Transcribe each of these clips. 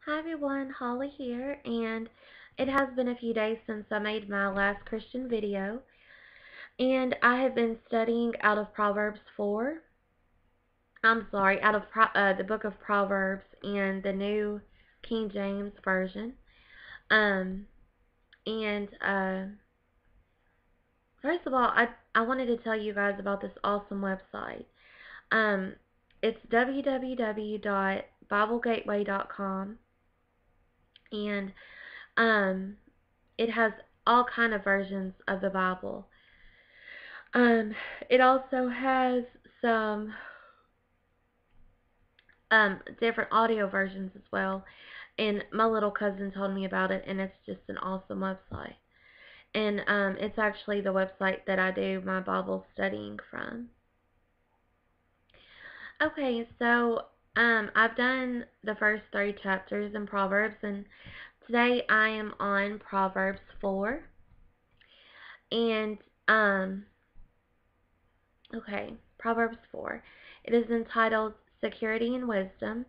Hi everyone, Holly here, and it has been a few days since I made my last Christian video, and I have been studying out of Proverbs 4. Out of the book of Proverbs in the New King James Version. Um, and First of all, I wanted to tell you guys about this awesome website. It's www.biblegateway.com, and it has all kind of versions of the Bible. It also has some different audio versions as well. And my little cousin told me about it, and it's just an awesome website. And it's actually the website that I do my Bible studying from. Okay, so I've done the first 3 chapters in Proverbs, and today I am on Proverbs 4. And okay, Proverbs 4. It is entitled Security and Wisdom,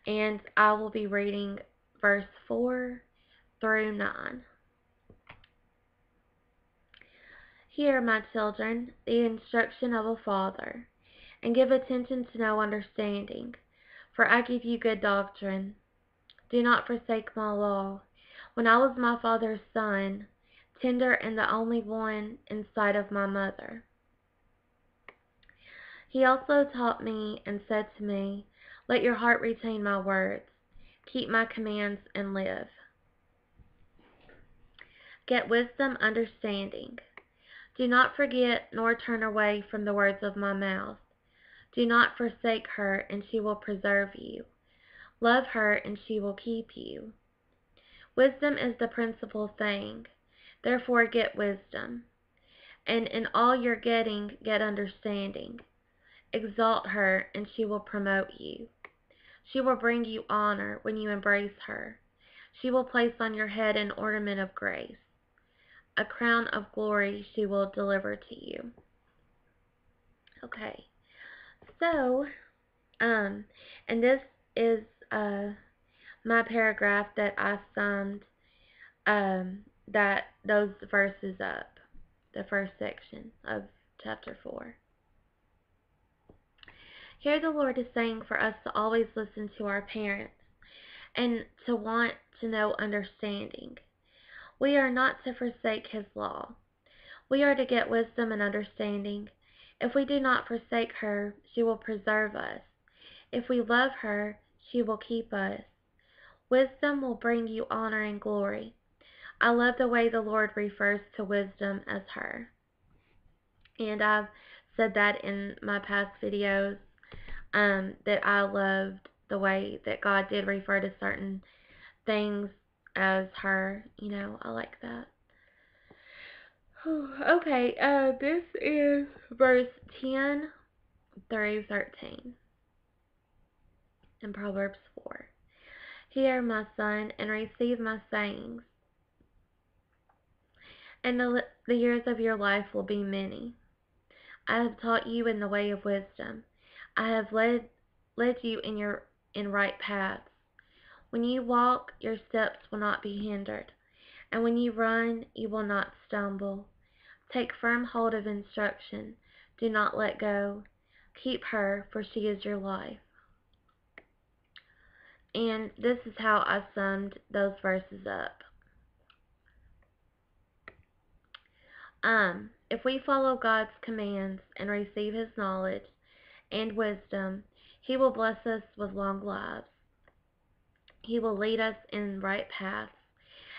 and I will be reading verse 4 through 9. Hear, my children, the instruction of a father, and give attention to know understanding, for I give you good doctrine. Do not forsake my law. When I was my father's son, tender and the only one in sight of my mother, he also taught me and said to me, let your heart retain my words. Keep my commands and live. Get wisdom, understanding. Do not forget nor turn away from the words of my mouth. Do not forsake her, and she will preserve you. Love her, and she will keep you. Wisdom is the principal thing. Therefore get wisdom. And in all your getting, get understanding. Exalt her, and she will promote you. She will bring you honor when you embrace her. She will place on your head an ornament of grace. A crown of glory she will deliver to you. Okay, so, and this is my paragraph that I summed those verses up, the first section of chapter 4. Here the Lord is saying for us to always listen to our parents and to want to know understanding. We are not to forsake His law. We are to get wisdom and understanding. If we do not forsake her, she will preserve us. If we love her, she will keep us. Wisdom will bring you honor and glory. I love the way the Lord refers to wisdom as her. And I've said that in my past videos, that I loved the way that God did refer to certain things as her. I like that. Okay, this is verse 10 through 13 in Proverbs 4. Hear, my son, and receive my sayings, and the years of your life will be many. I have taught you in the way of wisdom. I have led you in right paths. When you walk, your steps will not be hindered, and when you run, you will not stumble. Take firm hold of instruction. Do not let go. Keep her, for she is your life. And this is how I summed those verses up. If we follow God's commands and receive His knowledge and wisdom, He will bless us with long lives. He will lead us in right paths,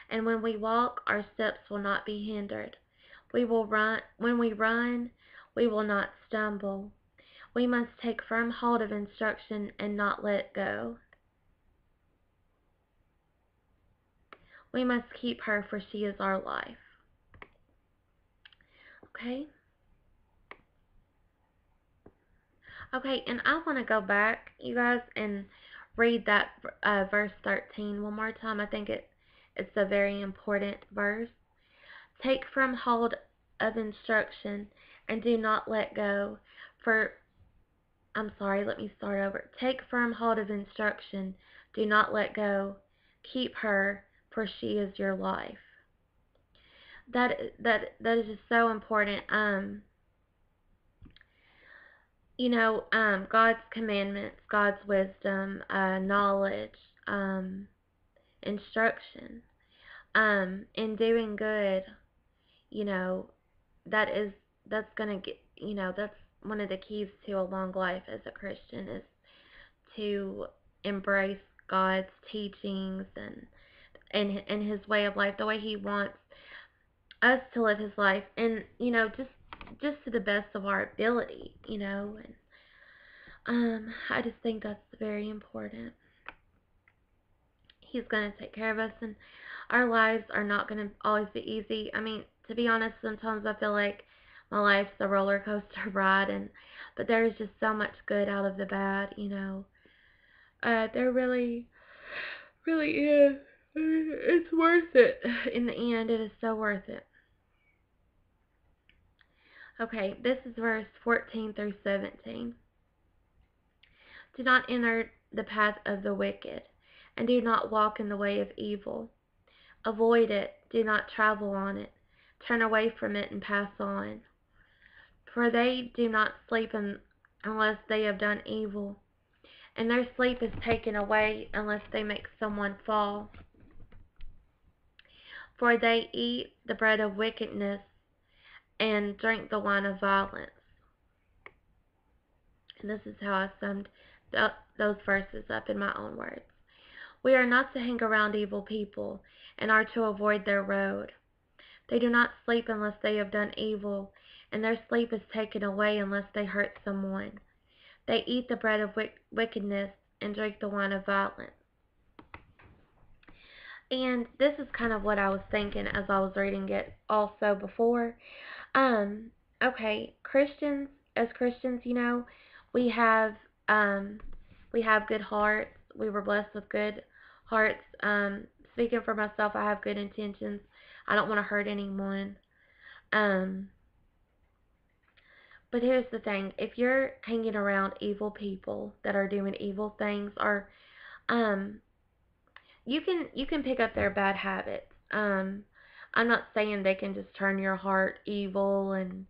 and when we walk, our steps will not be hindered. When we run, we will not stumble. We must take firm hold of instruction and not let go. We must keep her, for she is our life. Okay? Okay, and I want to go back, you guys, and read that verse 13 one more time. I think it's a very important verse. Take firm hold of instruction and do not let go. Let me start over. Take firm hold of instruction, do not let go. Keep her, for she is your life. That is just so important. God's commandments, God's wisdom, knowledge, instruction, in doing good. You know, that is that's gonna get. That's one of the keys to a long life as a Christian is to embrace God's teachings and His way of life, the way He wants us to live His life, and just to the best of our ability. I just think that's very important. He's going to take care of us, and our lives are not going to always be easy. I mean, to be honest, sometimes I feel like my life's a roller coaster ride, but there's just so much good out of the bad. There really, really is. It's worth it. In the end, it is so worth it. Okay, this is verse 14 through 17. Do not enter the path of the wicked, and do not walk in the way of evil. Avoid it, do not travel on it. Turn away from it and pass on. For they do not sleep unless they have done evil, and their sleep is taken away unless they make someone fall. For they eat the bread of wickedness and drink the wine of violence. And this is how I summed those verses up in my own words. We are not to hang around evil people and are to avoid their road. They do not sleep unless they have done evil, and their sleep is taken away unless they hurt someone. They eat the bread of wickedness and drink the wine of violence. And this is kind of what I was thinking as I was reading it also before. Okay, as Christians, we have we have good hearts. We were blessed with good hearts. Speaking for myself, I have good intentions. I don't want to hurt anyone. But here's the thing: if you're hanging around evil people that are doing evil things, or you can pick up their bad habits. I'm not saying they can just turn your heart evil and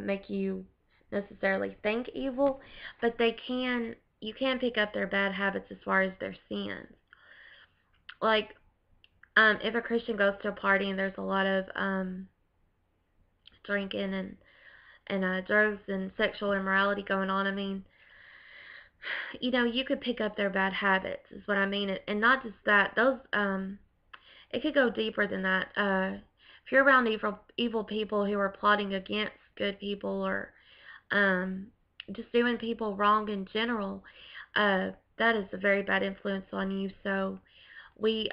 make you necessarily think evil, but you can pick up their bad habits as far as their sins. Like, if a Christian goes to a party and there's a lot of drinking and drugs and sexual immorality going on, I mean, you could pick up their bad habits, is what I mean. And not just that, those, it could go deeper than that. If you're around evil people who are plotting against good people, or just doing people wrong in general, that is a very bad influence on you. So we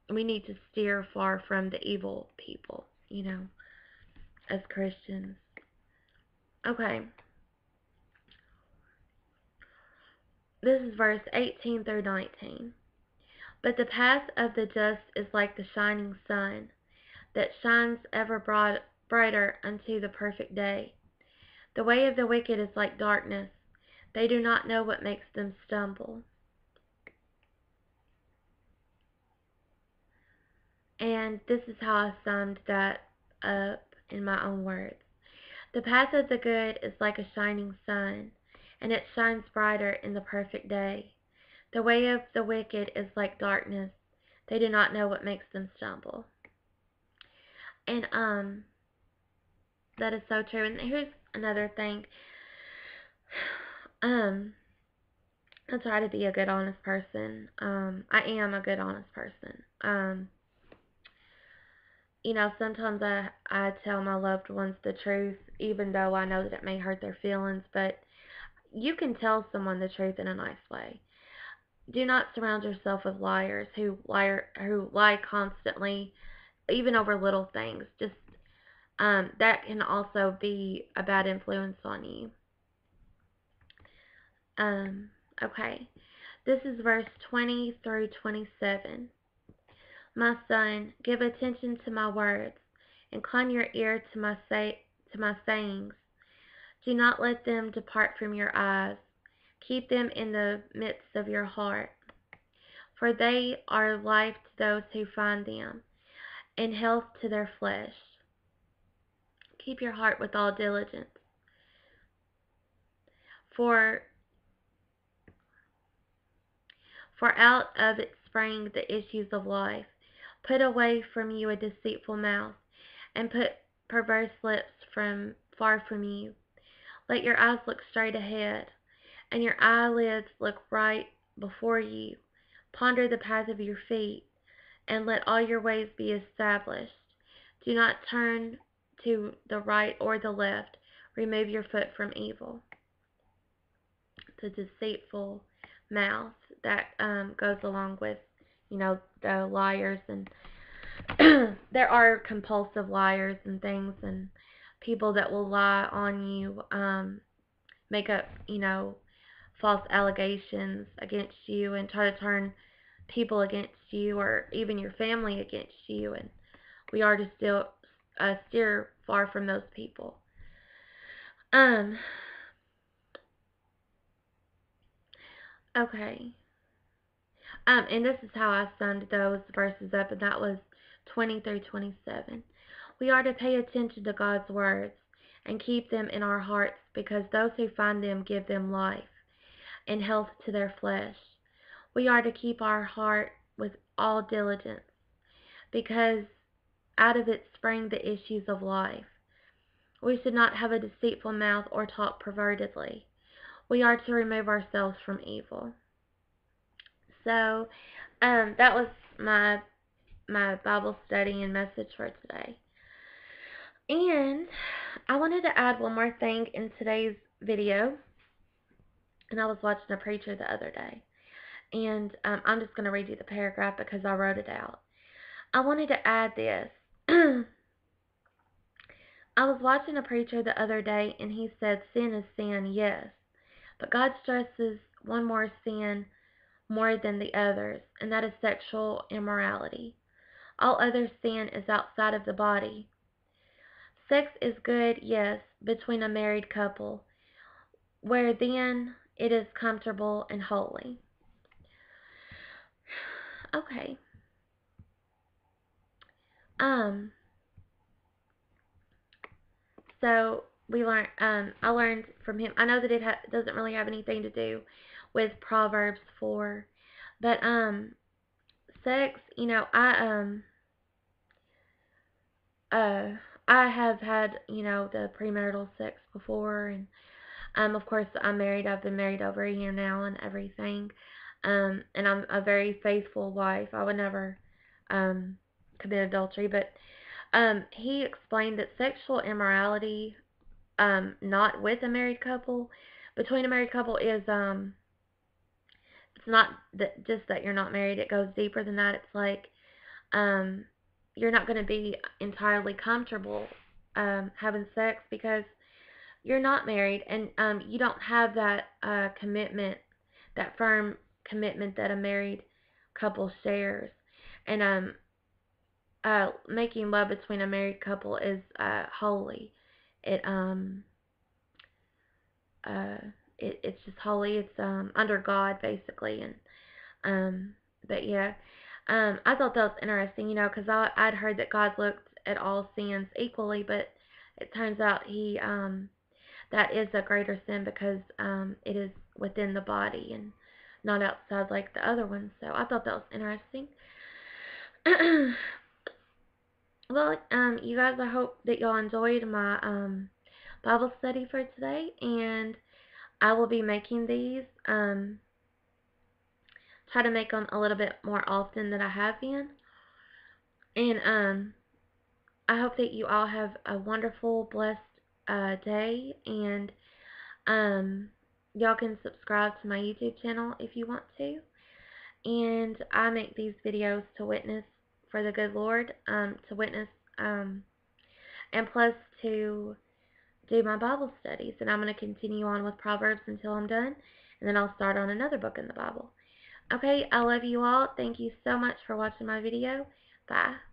need to steer far from the evil people, as Christians. Okay. This is verse 18 through 19. But the path of the just is like the shining sun, that shines ever brighter unto the perfect day. The way of the wicked is like darkness. They do not know what makes them stumble. And this is how I summed that up in my own words. The path of the good is like a shining sun, and it shines brighter in the perfect day. The way of the wicked is like darkness. They do not know what makes them stumble. And that is so true. And here's another thing. I try to be a good, honest person. I am a good, honest person. Sometimes I tell my loved ones the truth, even though I know that it may hurt their feelings, but you can tell someone the truth in a nice way. Do not surround yourself with liars who lie constantly, even over little things. Just that can also be a bad influence on you. Okay. This is verse 20 through 27. My son, give attention to my words. Incline your ear to my sayings. Do not let them depart from your eyes. Keep them in the midst of your heart. for they are life to those who find them, and health to their flesh. Keep your heart with all diligence, for out of it spring the issues of life. Put away from you a deceitful mouth, and put perverse lips from far from you. Let your eyes look straight ahead, and your eyelids look right before you. Ponder the path of your feet, and let all your ways be established. Do not turn to the right or the left. Remove your foot from evil. The deceitful mouth that goes along with, the liars, and there are compulsive liars and things, and people that will lie on you, make up, false allegations against you, and try to turn people against you, or even your family against you, and we are to still steer far from those people. Okay. And this is how I summed those verses up, and that was 20 through 27. We are to pay attention to God's words and keep them in our hearts, because those who find them give them life and health to their flesh. We are to keep our heart with all diligence, because out of it spring the issues of life. We should not have a deceitful mouth or talk pervertedly. We are to remove ourselves from evil. So, that was my Bible study and message for today. And I wanted to add one more thing in today's video. And I was watching a preacher the other day. And I'm just going to read you the paragraph because I wrote it out. I wanted to add this. I was watching a preacher the other day, and he said sin is sin, yes. But God stresses one more sin more than the others, and that is sexual immorality. All other sin is outside of the body. Sex is good, yes, between a married couple, where then it is comfortable and holy. Okay. So we learned. I learned from him. I know that it doesn't really have anything to do with Proverbs 4, but sex. I have had the premarital sex before, and of course I'm married. I've been married over a year now and everything, and I'm a very faithful wife. I would never commit adultery, but he explained that sexual immorality, not with a married couple, between a married couple, is it's not that just that you're not married. It goes deeper than that. It's like you're not going to be entirely comfortable having sex because you're not married, and you don't have that commitment, that firm commitment that a married couple shares. And making love between a married couple is holy. It's just holy. It's under God basically, and but yeah, I thought that was interesting, because I'd heard that God looked at all sins equally, but it turns out He that is a greater sin because it is within the body and not outside like the other ones. So I thought that was interesting. Well, you guys, I hope that y'all enjoyed my Bible study for today, and I will be making these, try to make them a little bit more often than I have been, and I hope that you all have a wonderful, blessed day, and y'all can subscribe to my YouTube channel if you want to, and I make these videos to witness for the good Lord, to witness, and plus to do my Bible studies, and I'm going to continue on with Proverbs until I'm done, and then I'll start on another book in the Bible. Okay, I love you all. Thank you so much for watching my video. Bye.